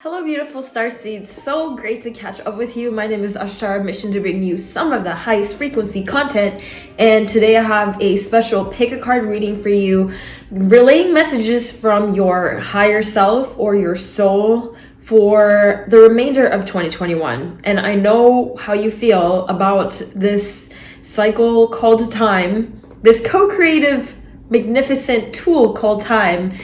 Hello, beautiful star seeds. So great to catch up with you. My name is Ashtara, mission to bring you some of the highest frequency content. And today I have a special pick a card reading for you, relaying messages from your higher self or your soul for the remainder of 2021. And I know how you feel about this cycle called time, this co-creative, magnificent tool called time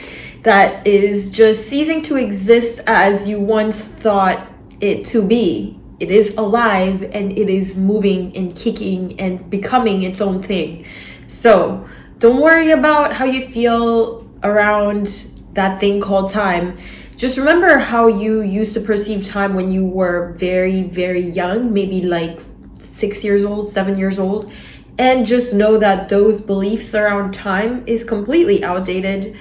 that is just ceasing to exist as you once thought it to be. It is alive and it is moving and kicking and becoming its own thing. So don't worry about how you feel around that thing called time. Just remember how you used to perceive time when you were very, very young, maybe like 6 years old, 7 years old. And just know that those beliefs around time is completely outdated.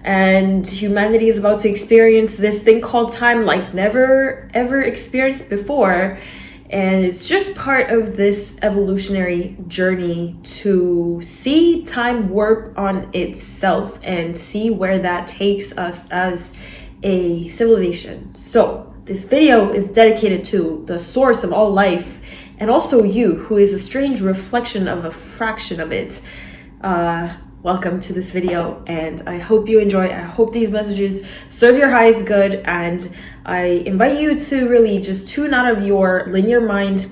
And humanity is about to experience this thing called time like never ever experienced before. And it's just part of this evolutionary journey to see time warp on itself and see where that takes us as a civilization. So this video is dedicated to the source of all life and also you, who is a strange reflection of a fraction of it. Welcome to this video, and I hope you enjoy. I hope these messages serve your highest good, and I invite you to really just tune out of your linear mind,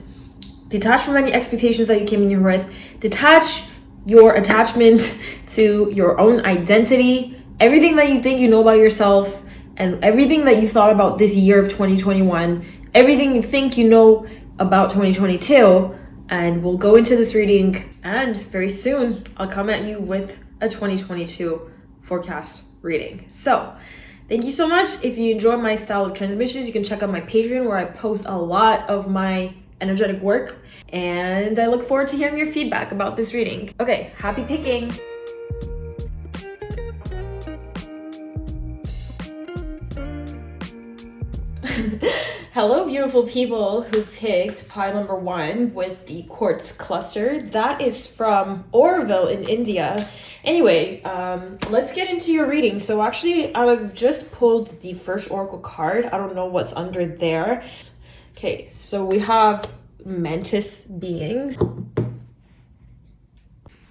detach from any expectations that you came in here with, detach your attachment to your own identity, everything that you think you know about yourself, and everything that you thought about this year of 2021, everything you think you know about 2022. And we'll go into this reading, and very soon I'll come at you with a 2022 forecast reading. So thank you so much. If you enjoy my style of transmissions, you can check out my Patreon where I post a lot of my energetic work, and I look forward to hearing your feedback about this reading. Okay, happy picking. Hello, beautiful people who picked pile number 1 with the quartz cluster. That is from Orville in India. Anyway, let's get into your reading. So actually, I've just pulled the first oracle card. I don't know what's under there. Okay, so we have mantis beings.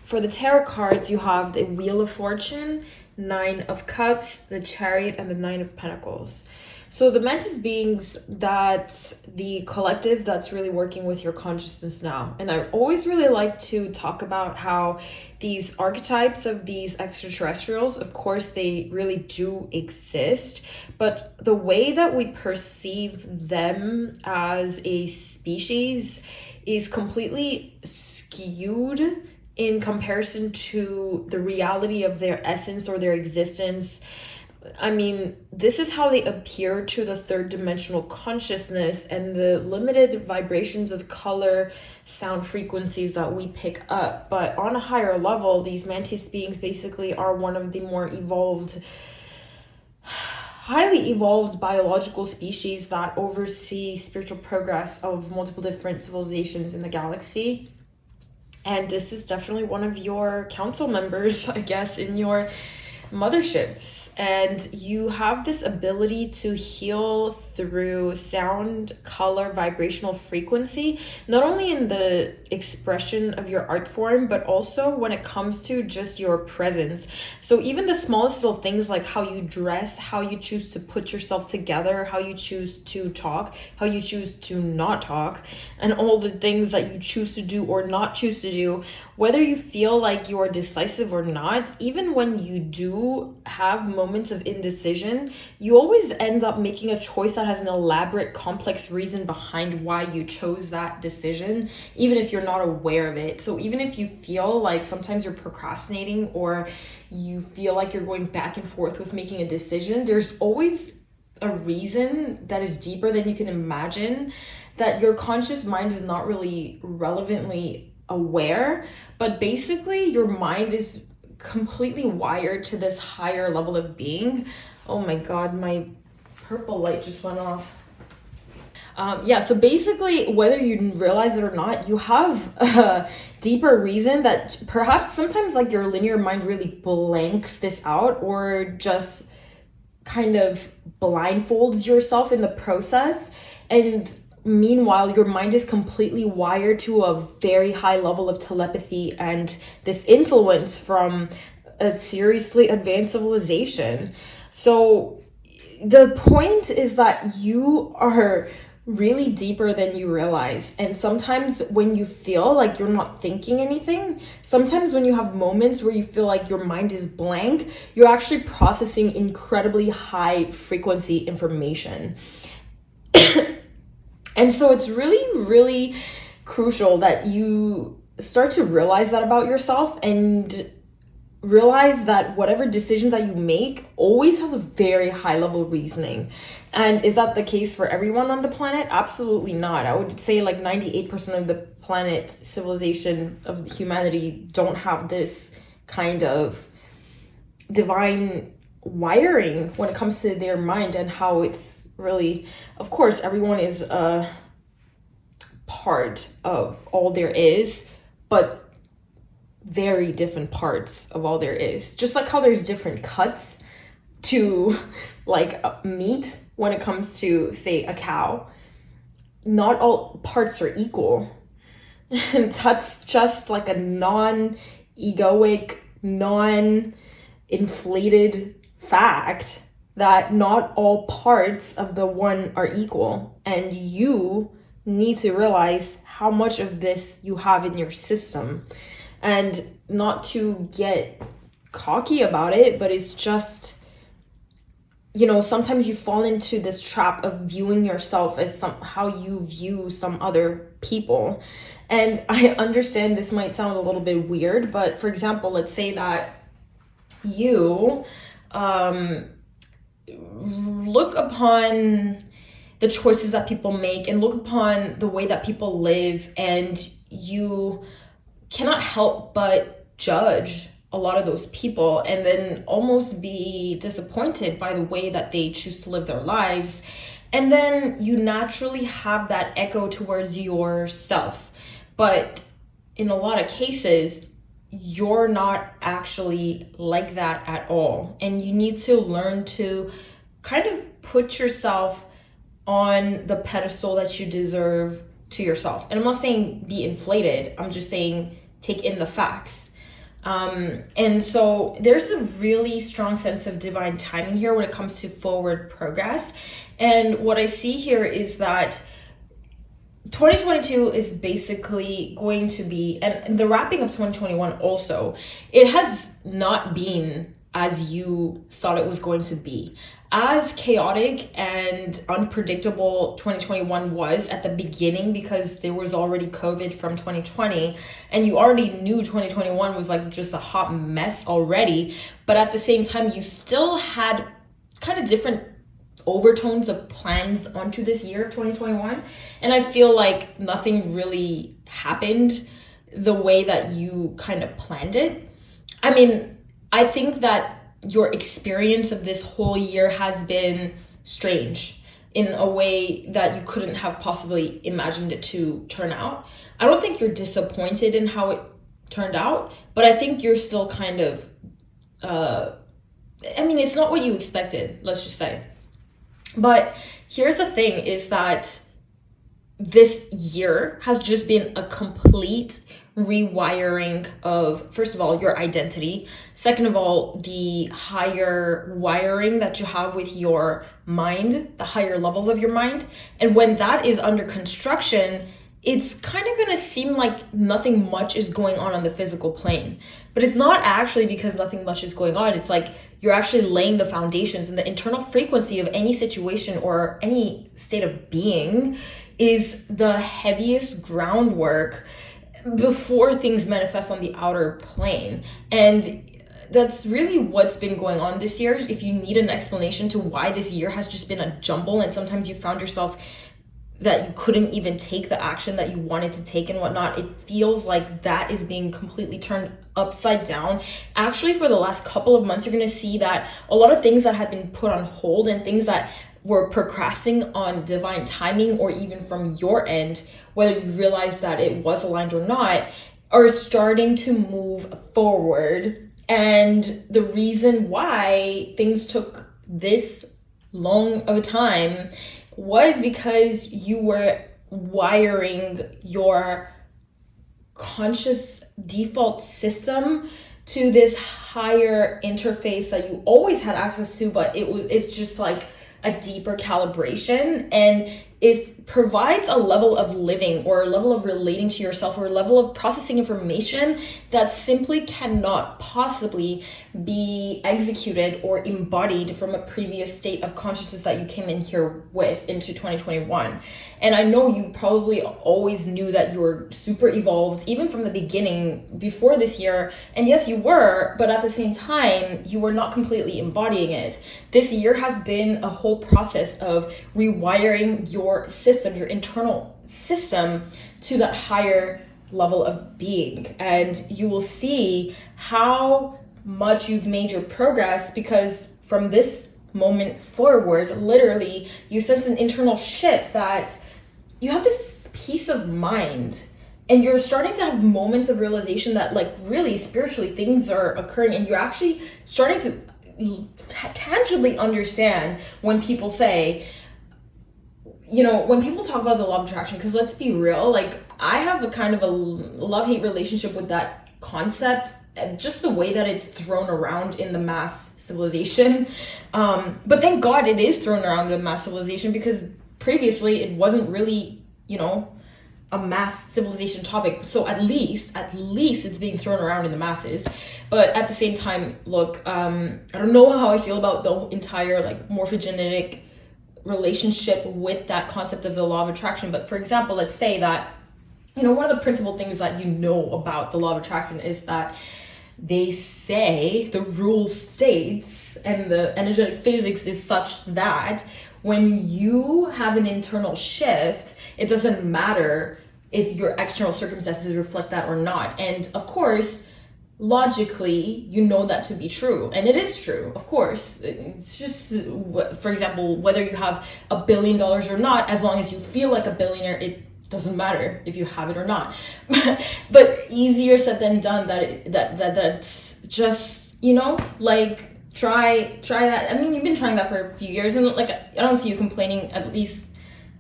For the tarot cards, you have the Wheel of Fortune, 9 of Cups, the Chariot, and the 9 of Pentacles. So the mantis beings, that's the collective that's really working with your consciousness now. And I always really like to talk about how these archetypes of these extraterrestrials, of course, they really do exist, but the way that we perceive them as a species is completely skewed in comparison to the reality of their essence or their existence. I mean, this is how they appear to the third dimensional consciousness and the limited vibrations of color, sound frequencies that we pick up. But on a higher level, these mantis beings basically are one of the more evolved, highly evolved biological species that oversee spiritual progress of multiple different civilizations in the galaxy. And this is definitely one of your council members, I guess, in your motherships. And you have this ability to heal through sound, color, vibrational frequency, not only in the expression of your art form, but also when it comes to just your presence. So even the smallest little things, like how you dress, how you choose to put yourself together, how you choose to talk, how you choose to not talk, and all the things that you choose to do or not choose to do, whether you feel like you're decisive or not, even when you do have moments of indecision, you always end up making a choice that has an elaborate, complex reason behind why you chose that decision, even if you're not aware of it. So even if you feel like sometimes you're procrastinating or you feel like you're going back and forth with making a decision, there's always a reason that is deeper than you can imagine, that your conscious mind is not really relevantly aware, but basically your mind is completely wired to this higher level of being. Oh my god, my purple light just went off. So basically, whether you realize it or not, you have a deeper reason that perhaps sometimes like your linear mind really blanks this out or just kind of blindfolds yourself in the process. And meanwhile, your mind is completely wired to a very high level of telepathy and this influence from a seriously advanced civilization. So the point is that you are really deeper than you realize. And sometimes when you feel like you're not thinking anything, sometimes when you have moments where you feel like your mind is blank, you're actually processing incredibly high frequency information. And so it's really, really crucial that you start to realize that about yourself and realize that whatever decisions that you make always has a very high level reasoning. And is that the case for everyone on the planet? Absolutely not. I would say like 98% of the planet civilization of humanity don't have this kind of divine wiring when it comes to their mind and how it's really, of course, everyone is a part of all there is, but very different parts of all there is. Just like how there's different cuts to like meat when it comes to, say, a cow, not all parts are equal. And that's just like a non-egoic, non-inflated fact that not all parts of the one are equal. And you need to realize how much of this you have in your system. And not to get cocky about it, but it's just, you know, sometimes you fall into this trap of viewing yourself as how you view some other people. And I understand this might sound a little bit weird, but for example, let's say that you look upon the choices that people make and look upon the way that people live, and you cannot help but judge a lot of those people and then almost be disappointed by the way that they choose to live their lives. And then you naturally have that echo towards yourself. But in a lot of cases, you're not actually like that at all. And you need to learn to kind of put yourself on the pedestal that you deserve to yourself. And I'm not saying be inflated, I'm just saying take in the facts. And so there's a really strong sense of divine timing here when it comes to forward progress. And what I see here is that 2022 is basically going to be, and the wrapping of 2021 also, it has not been as you thought it was going to be. As chaotic and unpredictable 2021 was at the beginning, because there was already COVID from 2020, and you already knew 2021 was like just a hot mess already, but at the same time, you still had kind of different overtones of plans onto this year of 2021. And I feel like nothing really happened the way that you kind of planned it. I mean, I think that your experience of this whole year has been strange in a way that you couldn't have possibly imagined it to turn out. I don't think you're disappointed in how it turned out, but I think you're still kind of, it's not what you expected, let's just say. But here's the thing is that this year has just been a complete rewiring of, first of all, your identity. Second of all, the higher wiring that you have with your mind, the higher levels of your mind. And when that is under construction, it's kind of going to seem like nothing much is going on the physical plane. But it's not actually because nothing much is going on. It's like you're actually laying the foundations, and the internal frequency of any situation or any state of being is the heaviest groundwork before things manifest on the outer plane. And that's really what's been going on this year. If you need an explanation to why this year has just been a jumble, and sometimes you found yourself that you couldn't even take the action that you wanted to take and whatnot, it feels like that is being completely turned upside down. Actually, for the last couple of months, you're going to see that a lot of things that had been put on hold and things that were procrastinating on divine timing, or even from your end, whether you realize that it was aligned or not, are starting to move forward. And the reason why things took this long of a time was because you were wiring your conscious default system to this higher interface that you always had access to, but it's just like a deeper calibration, and it provides a level of living or a level of relating to yourself or a level of processing information that simply cannot possibly be executed or embodied from a previous state of consciousness that you came in here with into 2021. And I know you probably always knew that you were super evolved even from the beginning before this year, and yes, you were, but at the same time you were not completely embodying it. This year has been a whole process of rewiring your system, your internal system, to that higher level of being, and you will see how much you've made your progress, because from this moment forward, literally you sense an internal shift that you have this peace of mind, and you're starting to have moments of realization that, like, really spiritually things are occurring, and you're actually starting to tangibly understand when people say, you know, when people talk about the law of attraction, because let's be real, like, I have a kind of a love-hate relationship with that concept, just the way that it's thrown around in the mass civilization. But thank God it is thrown around in mass civilization, because previously it wasn't really, you know, a mass civilization topic. So at least it's being thrown around in the masses. But at the same time, look, I don't know how I feel about the entire like morphogenetic relationship with that concept of the law of attraction. But for example, let's say that, you know, one of the principal things that you know about the law of attraction is that they say the rule states, and the energetic physics is such that when you have an internal shift, it doesn't matter if your external circumstances reflect that or not. And of course, logically, you know that to be true, and it is true, of course. It's just, for example, whether you have $1 billion or not, as long as you feel like a billionaire, it doesn't matter if you have it or not. But easier said than done. That's just, you know, like, try that. I mean, you've been trying that for a few years, and like, I don't see you complaining, at least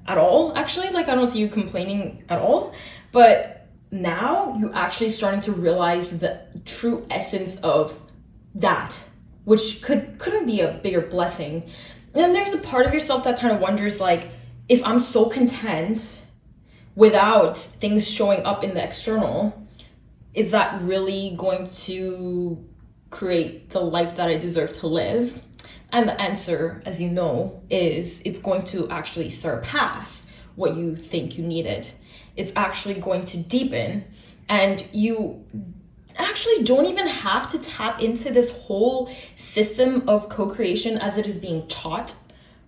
at all, actually. Like, I don't see you complaining at all. But now you're actually starting to realize the true essence of that, which couldn't be a bigger blessing. And then there's a part of yourself that kind of wonders, like, if I'm so content without things showing up in the external, is that really going to create the life that I deserve to live? And the answer, as you know, is it's going to actually surpass what you think you needed. It's actually going to deepen, and you actually don't even have to tap into this whole system of co-creation as it is being taught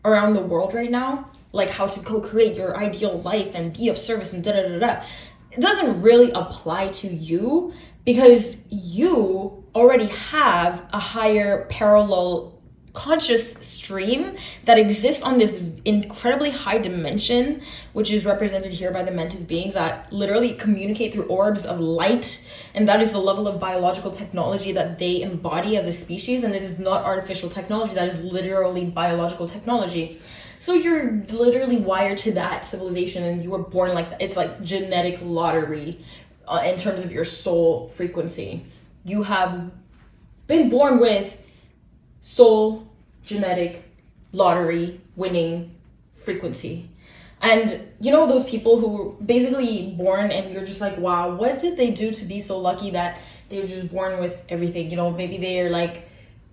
around the world right now, like how to co-create your ideal life and be of service and da-da-da-da. It doesn't really apply to you, because you already have a higher parallel conscious stream that exists on this incredibly high dimension, which is represented here by the mantis beings that literally communicate through orbs of light. And that is the level of biological technology that they embody as a species. And it is not artificial technology, that is literally biological technology. So you're literally wired to that civilization, and you were born like that. It's like genetic lottery in terms of your soul frequency. You have been born with soul genetic lottery winning frequency. And you know, those people who were basically born and you're just like, wow, what did they do to be so lucky that they were just born with everything? You know, maybe they're like,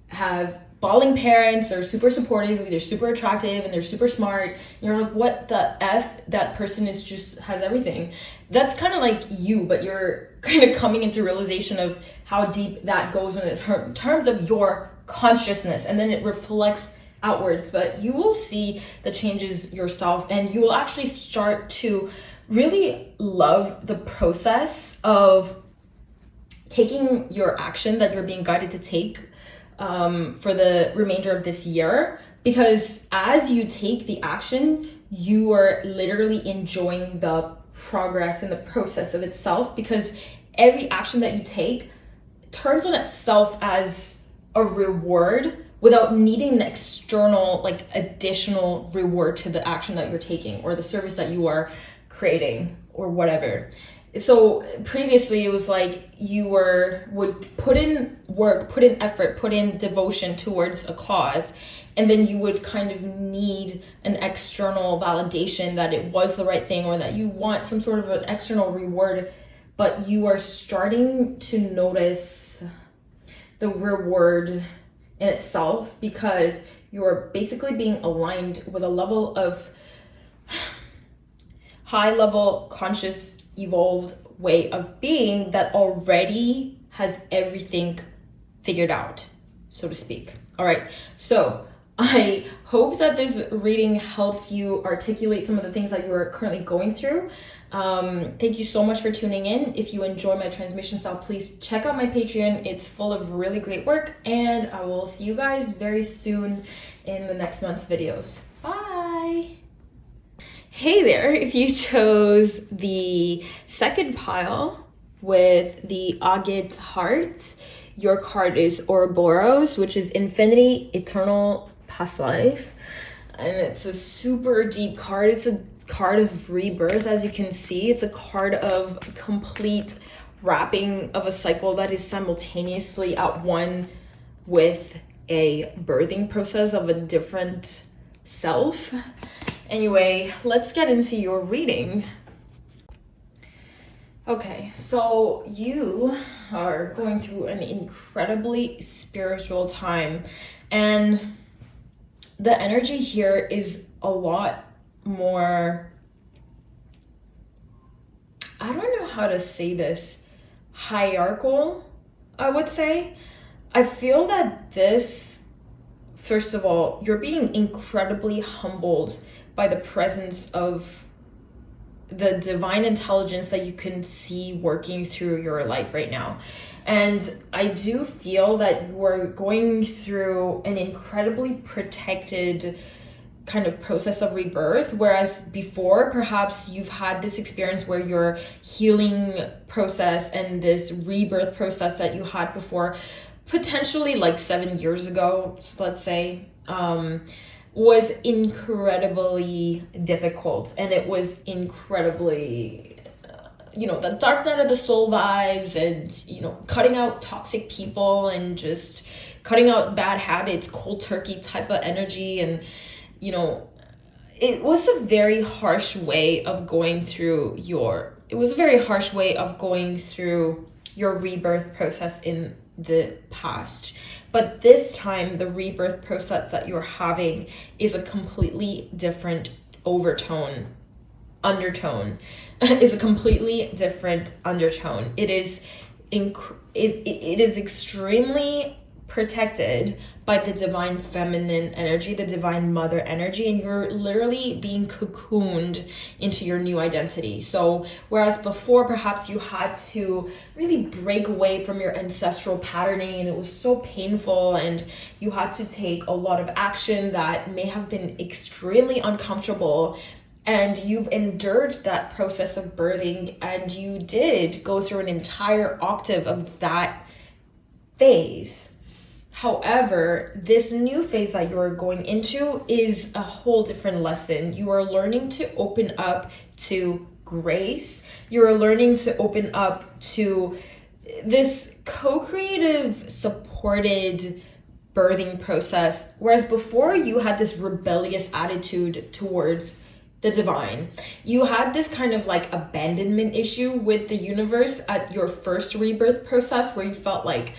have balling parents, they're super supportive, maybe they're super attractive and they're super smart. And you're like, what the F? That person is just has everything. That's kind of like you, but you're kind of coming into realization of how deep that goes in terms of your consciousness, and then it reflects outwards. But you will see the changes yourself, and you will actually start to really love the process of taking your action that you're being guided to take for the remainder of this year, because as you take the action, you are literally enjoying the progress and the process of itself, because every action that you take turns on itself as a reward without needing an external, like additional reward to the action that you're taking or the service that you are creating or whatever. So previously it was like you would put in work, put in effort, put in devotion towards a cause, and then you would kind of need an external validation that it was the right thing or that you want some sort of an external reward. But you are starting to notice the reward in itself because you are basically being aligned with a level of high level conscious evolved way of being that already has everything figured out, so to speak. All right, so I hope that this reading helped you articulate some of the things that you're currently going through. Thank you so much for tuning in. If you enjoy my transmission style, please check out my Patreon. It's full of really great work, and I will see you guys very soon in the next month's videos. Bye. Hey there, if you chose the second pile with the Agate heart, your card is Ouroboros, which is infinity, eternal, past life. And it's a super deep card. It's a card of rebirth, as you can see. It's a card of complete wrapping of a cycle that is simultaneously at one with a birthing process of a different self. Anyway, let's get into your reading. Okay, so you are going through an incredibly spiritual time, and the energy here is a lot more, I don't know how to say this, hierarchical, I would say. I feel that this, first of all, you're being incredibly humbled by the presence of the divine intelligence that you can see working through your life right now. And I do feel that you are going through an incredibly protected kind of process of rebirth, whereas before perhaps you've had this experience where your healing process and this rebirth process that you had before, potentially like 7 years ago, let's say, was incredibly difficult, and it was incredibly the dark night of the soul vibes, and cutting out toxic people and just cutting out bad habits, cold turkey type of energy. And it was a very harsh way of going through your rebirth process in the past. But this time, the rebirth process that you're having is a completely different undertone. Is a completely different undertone. It is extremely protected by the divine feminine energy, the divine mother energy, and you're literally being cocooned into your new identity. So whereas before perhaps you had to really break away from your ancestral patterning and it was so painful, and you had to take a lot of action that may have been extremely uncomfortable, and you've endured that process of birthing, and you did go through an entire octave of that phase. However, this new phase that you're going into is a whole different lesson. You are learning to open up to grace. You're learning to open up to this co-creative, supported birthing process. Whereas before you had this rebellious attitude towards the divine. You had this kind of like abandonment issue with the universe at your first rebirth process, where you felt like,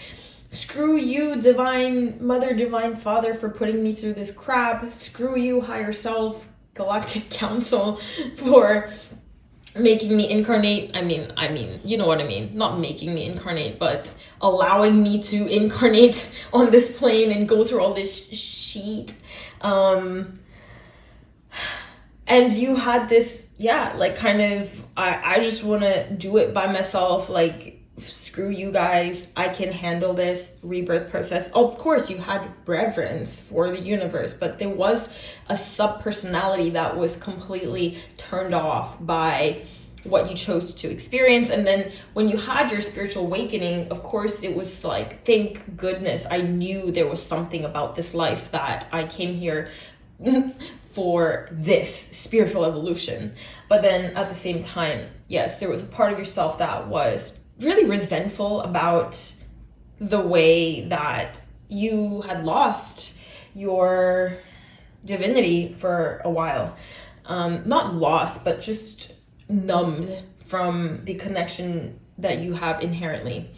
screw you, divine mother, divine father, for putting me through this crap. Screw you, higher self, galactic council, for making me incarnate. I mean, you know what I mean. Not making me incarnate, but allowing me to incarnate on this plane and go through all this shit. And you had this, I just want to do it by myself, like, screw you guys, I can handle this rebirth process. Of course, you had reverence for the universe, but there was a sub-personality that was completely turned off by what you chose to experience. And then when you had your spiritual awakening, of course, it was like, thank goodness, I knew there was something about this life that I came here for this spiritual evolution. But then at the same time, yes, there was a part of yourself that was really resentful about the way that you had lost your divinity for a while. Not lost, but just numbed from the connection that you have inherently.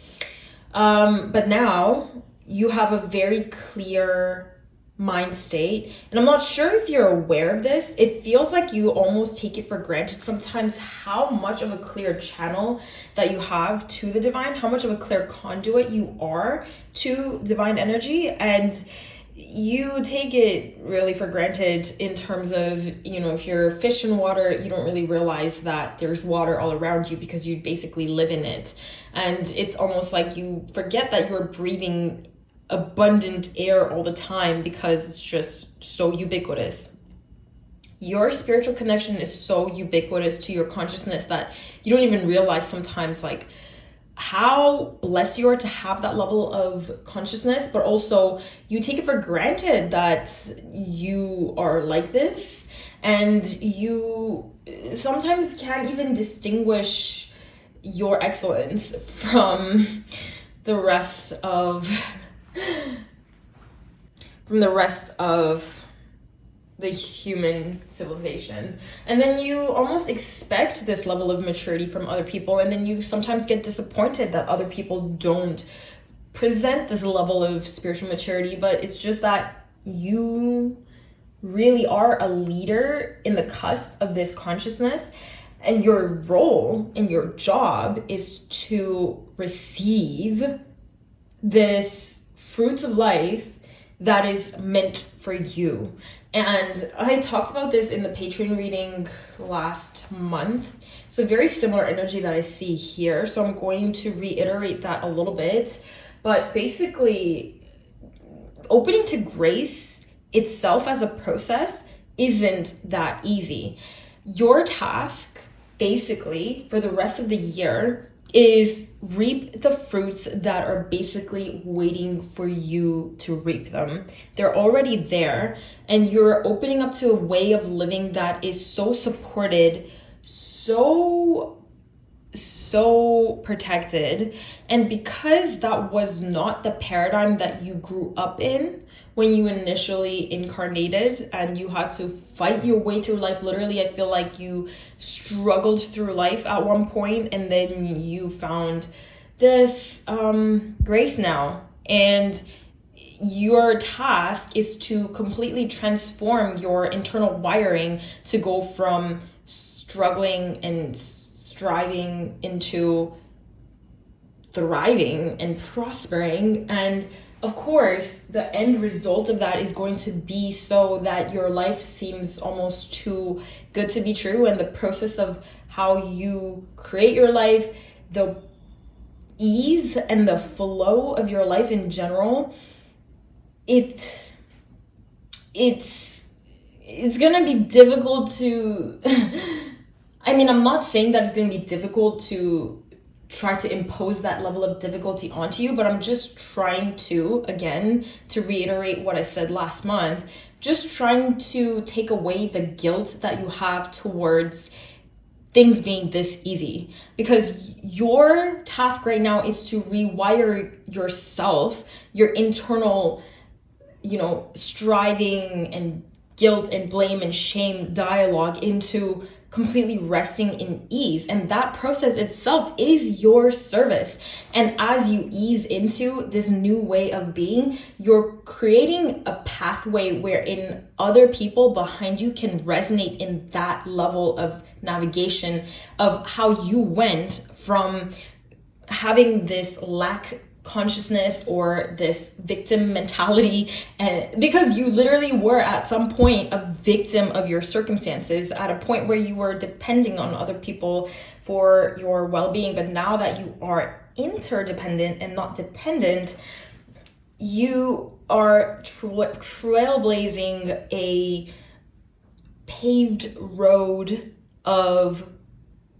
But now you have a very clear mind state, and I'm not sure if you're aware of this. It feels like you almost take it for granted sometimes how much of a clear channel that you have to the divine, how much of a clear conduit you are to divine energy, and you take it really for granted in terms of, if you're fish in water, you don't really realize that there's water all around you because you basically live in it. And it's almost like you forget that you're breathing abundant air all the time because it's just so ubiquitous. Your spiritual connection is so ubiquitous to your consciousness that you don't even realize sometimes like how blessed you are to have that level of consciousness, but also you take it for granted that you are like this, and you sometimes can't even distinguish your excellence from the rest of the human civilization. And then you almost expect this level of maturity from other people, and then you sometimes get disappointed that other people don't present this level of spiritual maturity. But it's just that you really are a leader in the cusp of this consciousness, and your role and your job is to receive this fruits of life that is meant for you. And I talked about this in the Patreon reading last month. It's a very similar energy that I see here, so I'm going to reiterate that a little bit. But basically, opening to grace itself as a process isn't that easy. Your task, basically, for the rest of the year is reap the fruits that are basically waiting for you to reap them. They're already there, and you're opening up to a way of living that is so supported, so protected. And because that was not the paradigm that you grew up in when you initially incarnated and you had to fight your way through life, literally, I feel like you struggled through life at one point, and then you found this grace now. And your task is to completely transform your internal wiring to go from struggling and striving into thriving and prospering. And of course, the end result of that is going to be so that your life seems almost too good to be true. And the process of how you create your life, the ease and the flow of your life in general, it's gonna be difficult to I mean, I'm not saying that it's gonna be difficult to try to impose that level of difficulty onto you, but I'm just trying to, again, to reiterate what I said last month, just trying to take away the guilt that you have towards things being this easy, because your task right now is to rewire yourself, your internal, striving and guilt and blame and shame dialogue into completely resting in ease. And that process itself is your service. And as you ease into this new way of being, you're creating a pathway wherein other people behind you can resonate in that level of navigation of how you went from having this lack consciousness or this victim mentality, and because you literally were at some point a victim of your circumstances, at a point where you were depending on other people for your well-being. But now that you are interdependent and not dependent, you are trailblazing a paved road of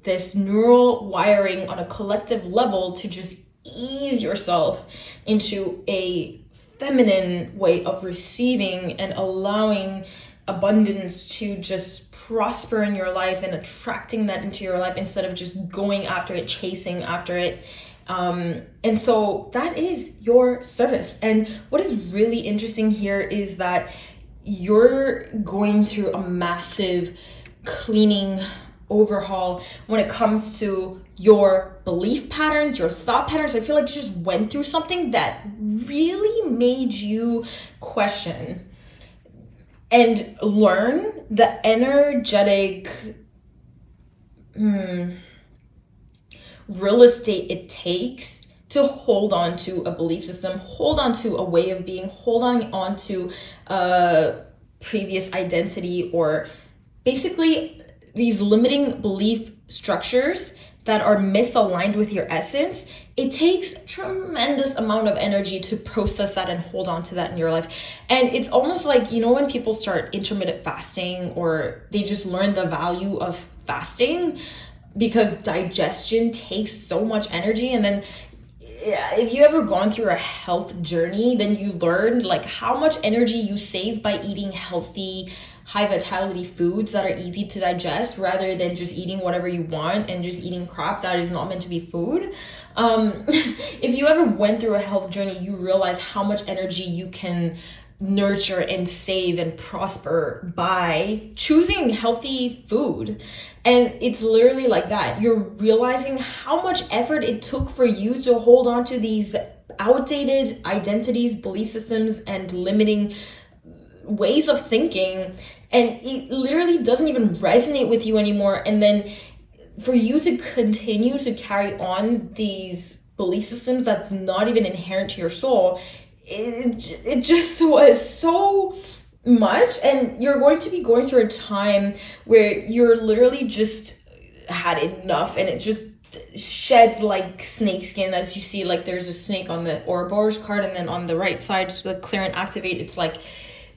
this neural wiring on a collective level to just ease yourself into a feminine way of receiving and allowing abundance to just prosper in your life and attracting that into your life instead of just going after it, chasing after it. And so that is your service. And what is really interesting here is that you're going through a massive cleaning overhaul when it comes to your belief patterns, your thought patterns. I feel like you just went through something that really made you question and learn the energetic real estate it takes to hold on to a belief system, hold on to a way of being, hold on to a previous identity, or basically these limiting belief structures that are misaligned with your essence. It takes tremendous amount of energy to process that and hold on to that in your life. And it's almost like, you know, when people start intermittent fasting or they just learn the value of fasting, because digestion takes so much energy. And then if you ever gone through a health journey, then you learn like how much energy you save by eating healthy, high vitality foods that are easy to digest, rather than just eating whatever you want and just eating crap that is not meant to be food. If you ever went through a health journey, you realize how much energy you can nurture and save and prosper by choosing healthy food. And it's literally like that. You're realizing how much effort it took for you to hold on to these outdated identities, belief systems, and limiting ways of thinking, and it literally doesn't even resonate with you anymore. And then for you to continue to carry on these belief systems that's not even inherent to your soul, it just was so much. And you're going to be going through a time where you're literally just had enough, and it just sheds like snake skin. As you see, like there's a snake on the Ouroboros card, and then on the right side, the clear and activate, it's like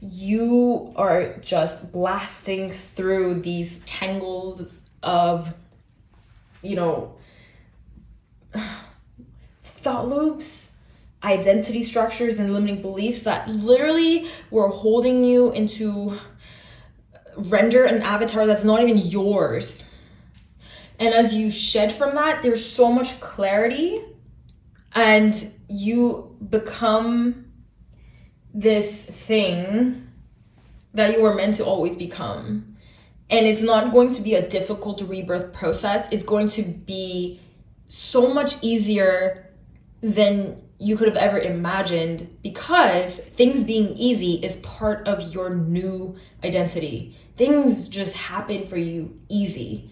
you are just blasting through these tangles of, you know, thought loops, identity structures, and limiting beliefs that literally were holding you into render an avatar that's not even yours. And as you shed from that, there's so much clarity, and you become this thing that you were meant to always become. And it's not going to be a difficult rebirth process. It's going to be so much easier than you could have ever imagined, because things being easy is part of your new identity. Things just happen for you easy.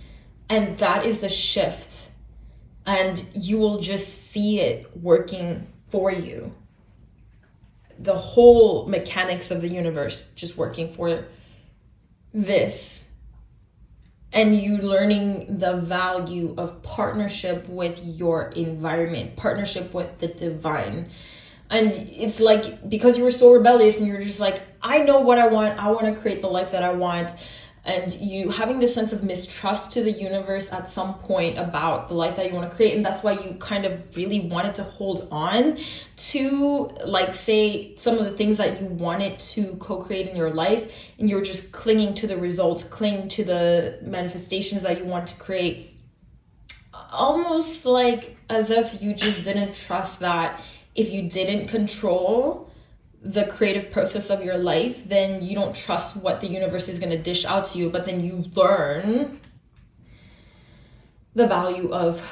And that is the shift. And you will just see it working for you. The whole mechanics of the universe just working for this. And you learning the value of partnership with your environment, partnership with the divine. And it's like, because you were so rebellious and you're just like, I know what I want to create the life that I want. And you having this sense of mistrust to the universe at some point about the life that you want to create. And that's why you kind of really wanted to hold on to, like, say, some of the things that you wanted to co-create in your life. And you're just clinging to the results, clinging to the manifestations that you want to create. Almost like as if you just didn't trust that if you didn't control the creative process of your life, then you don't trust what the universe is going to dish out to you. But then you learn the value of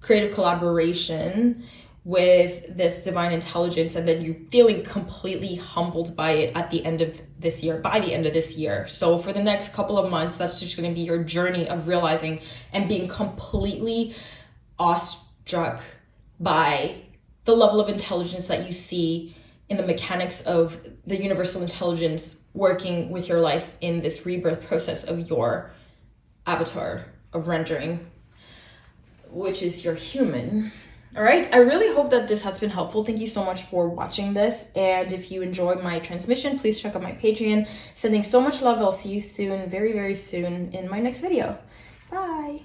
creative collaboration with this divine intelligence, and then you're feeling completely humbled by it at the end of this year, by the end of this year. So for the next couple of months, that's just going to be your journey of realizing and being completely awestruck by the level of intelligence that you see in the mechanics of the universal intelligence working with your life in this rebirth process of your avatar of rendering, which is your human. All right, I really hope that this has been helpful. Thank you so much for watching this. And if you enjoyed my transmission, please check out my Patreon. Sending so much love. I'll see you soon, very, very soon in my next video. Bye.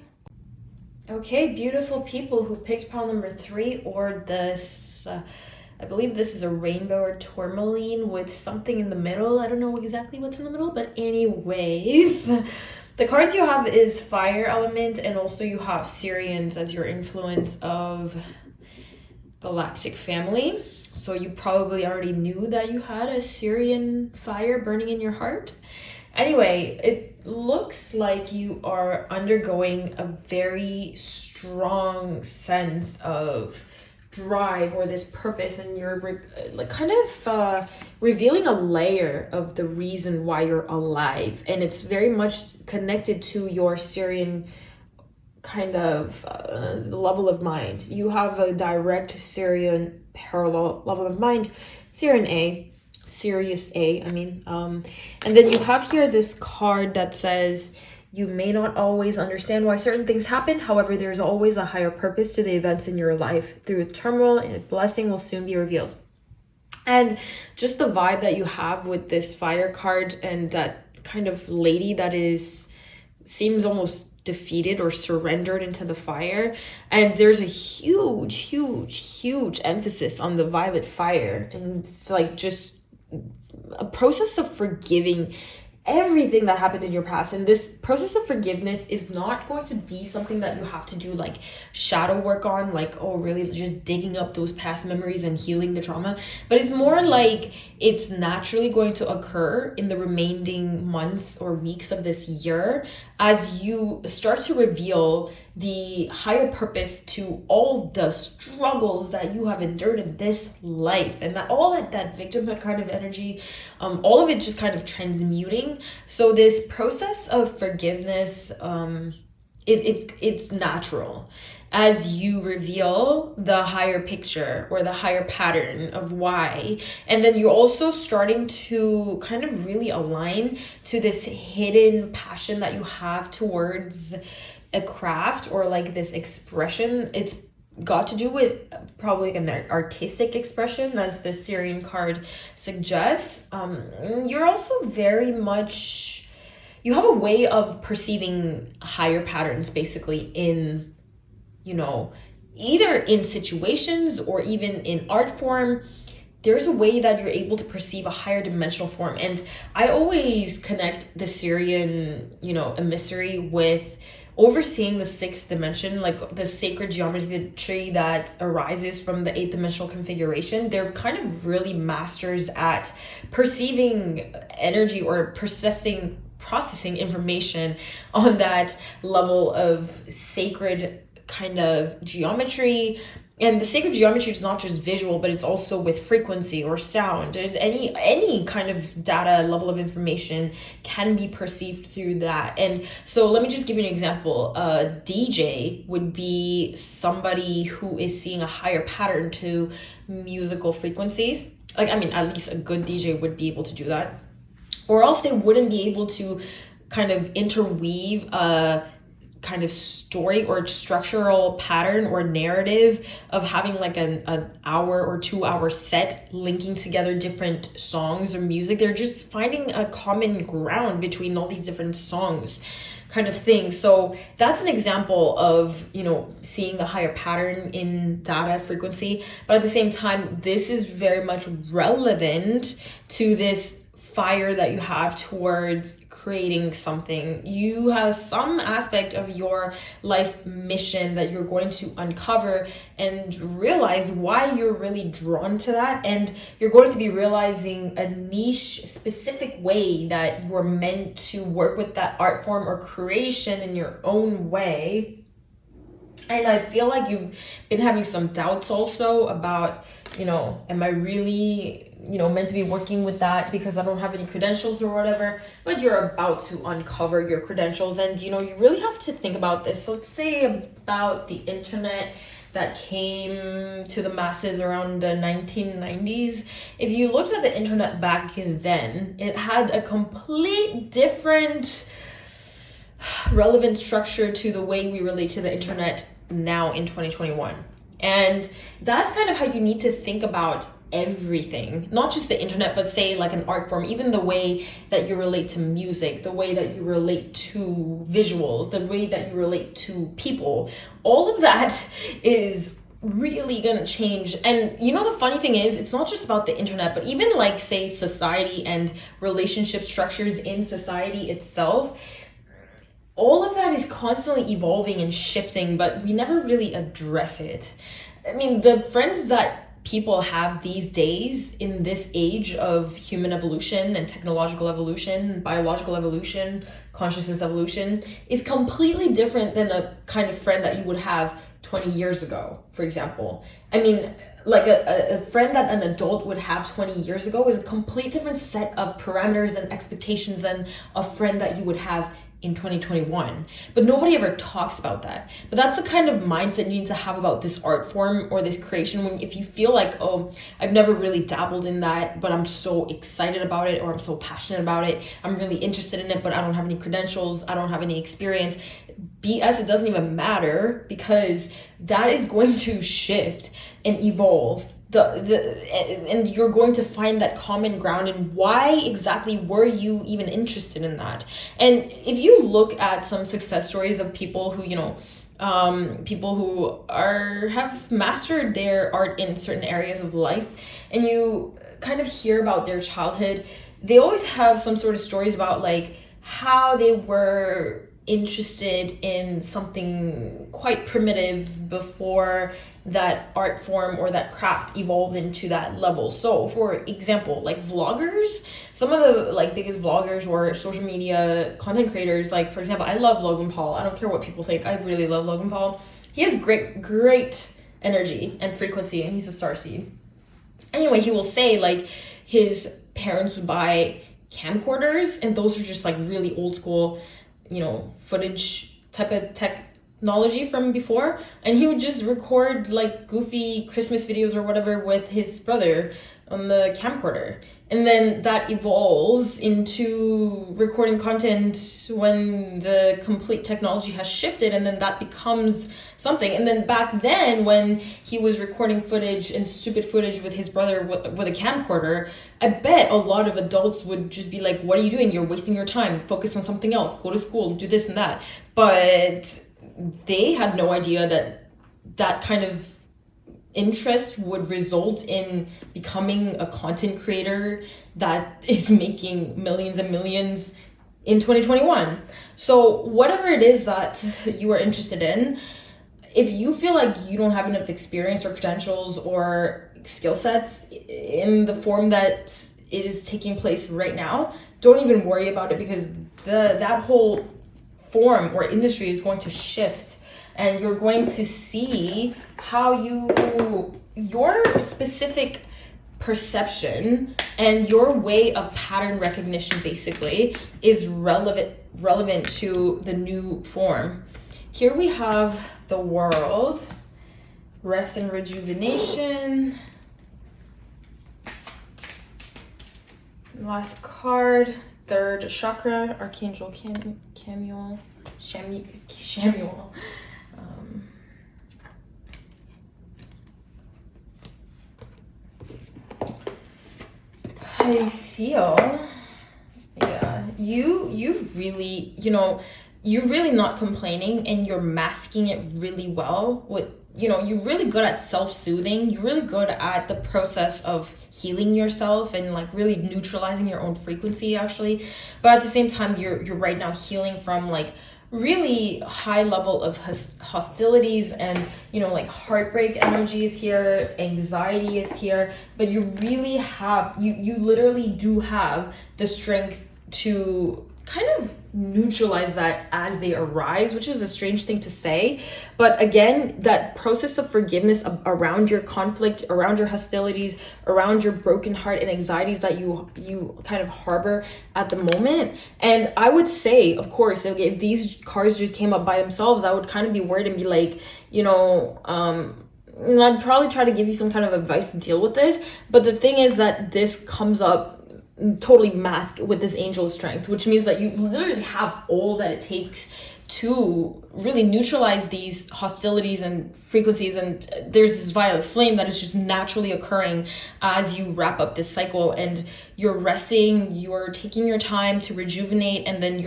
Okay, beautiful people who picked pile number 3 or this, I believe this is a rainbow or tourmaline with something in the middle. I don't know exactly what's in the middle, but anyways, the cards you have is fire element, and also you have Syrians as your influence of galactic family. So you probably already knew that you had a Syrian fire burning in your heart. Anyway, it looks like you are undergoing a very strong sense of drive or this purpose, and you're like kind of revealing a layer of the reason why you're alive, and it's very much connected to your Syrian kind of level of mind. You have a direct Syrian parallel level of mind, Syrian A, Sirius A, I mean. And then you have here this card that says, you may not always understand why certain things happen. However, there's always a higher purpose to the events in your life. Through turmoil, a blessing will soon be revealed. And just the vibe that you have with this fire card and that kind of lady that seems almost defeated or surrendered into the fire, and there's a huge emphasis on the violet fire, and it's like just a process of forgiving everything that happened in your past. And this process of forgiveness is not going to be something that you have to do like shadow work on, like, oh, really just digging up those past memories and healing the trauma, but it's more like it's naturally going to occur in the remaining months or weeks of this year as you start to reveal the higher purpose to all the struggles that you have endured in this life, and that all that victimhood kind of energy, all of it just kind of transmuting. So this process of forgiveness, it's natural as you reveal the higher picture or the higher pattern of why. And then you're also starting to kind of really align to this hidden passion that you have towards a craft or like this expression. It's got to do with probably an artistic expression, as the Syrian card suggests. You're also very much, you have a way of perceiving higher patterns basically in, you know, either in situations or even in art form. There's a way that you're able to perceive a higher dimensional form. And I always connect the Syrian, you know, emissary with overseeing the 6th dimension, like the sacred geometry that arises from the 8th dimensional configuration. They're kind of really masters at perceiving energy or processing information on that level of sacred kind of geometry. And the sacred geometry is not just visual, but it's also with frequency or sound, and any kind of data level of information can be perceived through that. And so let me just give you an example. A DJ would be somebody who is seeing a higher pattern to musical frequencies. Like, I mean, at least a good DJ would be able to do that, or else they wouldn't be able to kind of interweave a kind of story or structural pattern or narrative of having like an hour or 2 hour set linking together different songs or music. They're just finding a common ground between all these different songs kind of thing. So that's an example of, you know, seeing the higher pattern in data frequency. But at the same time, this is very much relevant to this fire that you have towards creating something. You have some aspect of your life mission that you're going to uncover and realize why you're really drawn to that. And you're going to be realizing a niche specific way that you're meant to work with that art form or creation in your own way. And I feel like you've been having some doubts also about, you know, am I really, you know, meant to be working with that because I don't have any credentials or whatever. But you're about to uncover your credentials, and, you know, you really have to think about this. So let's say about the internet that came to the masses around the 1990s. If you looked at the internet back then, it had a complete different relevant structure to the way we relate to the internet now in 2021. And that's kind of how you need to think about everything, not just the internet, but say like an art form, even the way that you relate to music, the way that you relate to visuals, the way that you relate to people. All of that is really gonna change. And you know, the funny thing is, it's not just about the internet, but even like say society and relationship structures in society itself. All of that is constantly evolving and shifting, but we never really address it. I mean, the friends that people have these days in this age of human evolution and technological evolution, biological evolution, consciousness evolution is completely different than a kind of friend that you would have 20 years ago, for example. I mean, like a friend that an adult would have 20 years ago is a complete different set of parameters and expectations than a friend that you would have in 2021. But nobody ever talks about that. But that's the kind of mindset you need to have about this art form or this creation. When if you feel like, oh, I've never really dabbled in that, but I'm so excited about it, or I'm so passionate about it, I'm really interested in it, but I don't have any credentials, I don't have any experience. BS, it doesn't even matter, because that is going to shift and evolve. And you're going to find that common ground, and why exactly were you even interested in that? And if you look at some success stories of people who, people who have mastered their art in certain areas of life, and you kind of hear about their childhood, they always have some sort of stories about like how they were interested in something quite primitive before that art form or that craft evolved into that level. So for example, like vloggers, some of the like biggest vloggers or social media content creators, like for example, I love Logan Paul. I don't care what people think, I really love Logan Paul. He has great energy and frequency, and he's a starseed. Anyway, he will say like his parents would buy camcorders, and those are just like really old school, footage type of technology from before, and he would just record like goofy Christmas videos or whatever with his brother on the camcorder. And then that evolves into recording content when the complete technology has shifted, and then that becomes something. And then back then, when he was recording footage and stupid footage with his brother with a camcorder, I bet a lot of adults would just be like, what are you doing? You're wasting your time. Focus on something else. Go to school, do this and that. But they had no idea that that kind of interest would result in becoming a content creator that is making millions and millions in 2021. So whatever it is that you are interested in, if you feel like you don't have enough experience or credentials or skill sets in the form that it is taking place right now, don't even worry about it, because that whole form or industry is going to shift, and you're going to see how your specific perception and your way of pattern recognition basically is relevant to the new form. Here we have the world, rest and rejuvenation. Last card, third chakra, Archangel Chamuel. I feel, you really, you're really not complaining, and you're masking it really well with, you're really good at self-soothing. You're really good at the process of healing yourself and like really neutralizing your own frequency actually. But at the same time, you're right now healing from like really high level of hostilities, and like heartbreak energy is here, anxiety is here, but you really have, you literally do have the strength to kind of neutralize that as they arise, which is a strange thing to say. But again, that process of forgiveness around your conflict, around your hostilities, around your broken heart and anxieties that you kind of harbor at the moment. And I would say, of course, if these cards just came up by themselves, I would kind of be worried and be like, I'd probably try to give you some kind of advice to deal with this. But the thing is that this comes up totally masked with this angel strength, which means that you literally have all that it takes to really neutralize these hostilities and frequencies. And there's this violet flame that is just naturally occurring as you wrap up this cycle, and you're resting, you're taking your time to rejuvenate, and then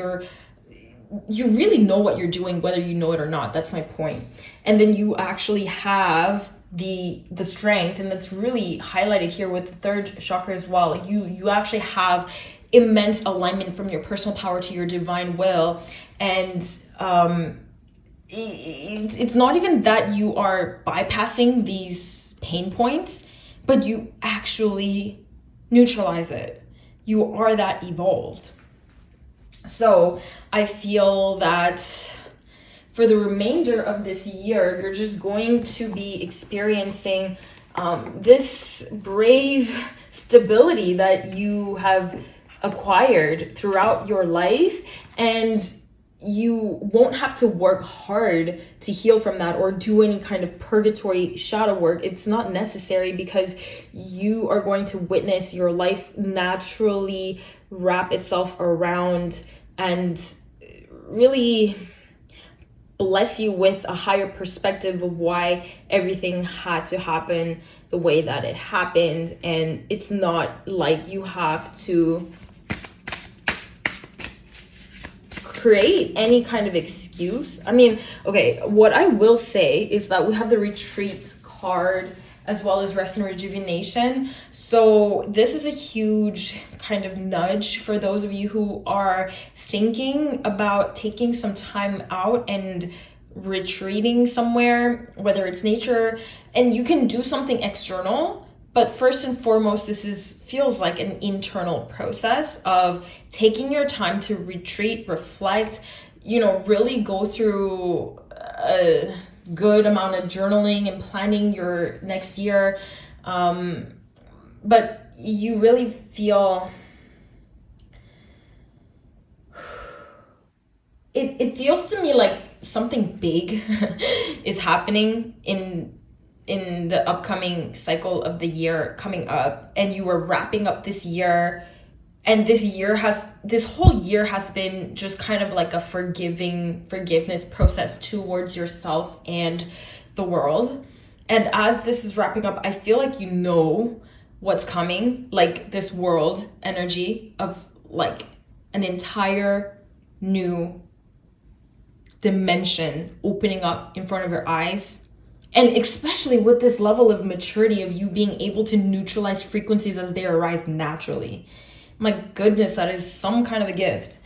you really know what you're doing, whether you know it or not. That's my point. And then you actually have the strength, and that's really highlighted here with the third chakra as well. Like you actually have immense alignment from your personal power to your divine will. And it's not even that you are bypassing these pain points, but you actually neutralize it. You are that evolved. So I feel that for the remainder of this year, you're just going to be experiencing this brave stability that you have acquired throughout your life, and you won't have to work hard to heal from that or do any kind of purgatory shadow work. It's not necessary, because you are going to witness your life naturally wrap itself around and really bless you with a higher perspective of why everything had to happen the way that it happened. And it's not like you have to create any kind of excuse. I mean, okay, what I will say is that we have the retreat card as well as rest and rejuvenation. So this is a huge kind of nudge for those of you who are thinking about taking some time out and retreating somewhere, whether it's nature, and you can do something external. But first and foremost, feels like an internal process of taking your time to retreat, reflect, really go through a good amount of journaling and planning your next year. But you really feel, it feels to me like something big is happening in the upcoming cycle of the year coming up, and you are wrapping up this year, and this whole year has been just kind of like a forgiveness process towards yourself and the world. And as this is wrapping up, I feel like what's coming, like this world energy of like an entire new dimension opening up in front of your eyes. And especially with this level of maturity of you being able to neutralize frequencies as they arise naturally. My goodness, that is some kind of a gift.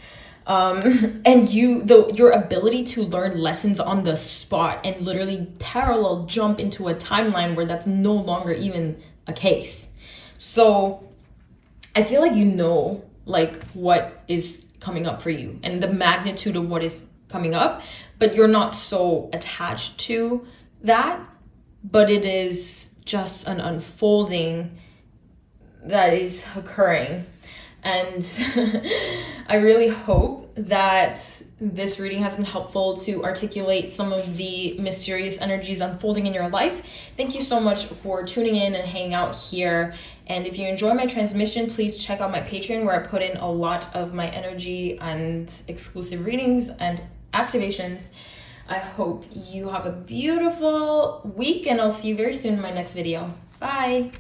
And your ability to learn lessons on the spot and literally parallel jump into a timeline where that's no longer even a case. So I feel like what is coming up for you and the magnitude of what is coming up, but you're not so attached to that, but it is just an unfolding that is occurring. And I really hope that this reading has been helpful to articulate some of the mysterious energies unfolding in your life. Thank you so much for tuning in and hanging out here. And if you enjoy my transmission, please check out my Patreon, where I put in a lot of my energy and exclusive readings and activations. I hope you have a beautiful week, and I'll see you very soon in my next video. Bye.